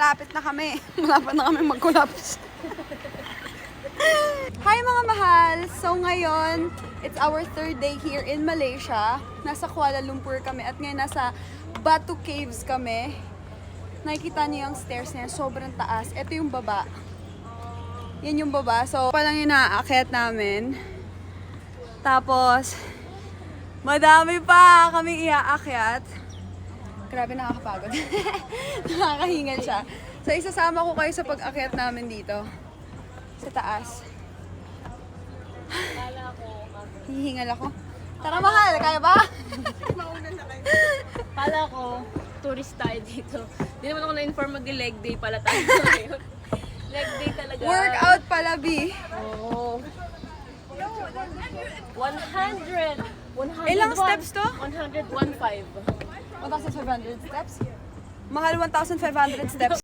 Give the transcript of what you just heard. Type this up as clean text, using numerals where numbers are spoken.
malapit na kami. Malapit na kami mag-collapse. Hi mga mahal! So ngayon, it's our third day here in Malaysia. Nasa Kuala Lumpur kami at ngayon nasa Batu Caves kami. Nakikita niyo yung stairs na yan, sobrang taas. Ito yung baba. Yan yung baba. So, palang yung naaakyat namin. Tapos, madami pa kami iaakyat. Grabe, nakakapagod. Nakakahingal siya. So, isasama ko kayo sa pag-akyat namin dito. Sa taas. Hihingal ako. Tara mahal, kaya ba? Kala ko, tourist tayo dito. Hindi naman ako na-inform mag-leg day pala tayo ngayon. Leg day talaga. Workout pala, B. Oo. 100. Ilang steps to? 101.5. 1,500 steps? Mahal 1,500 steps.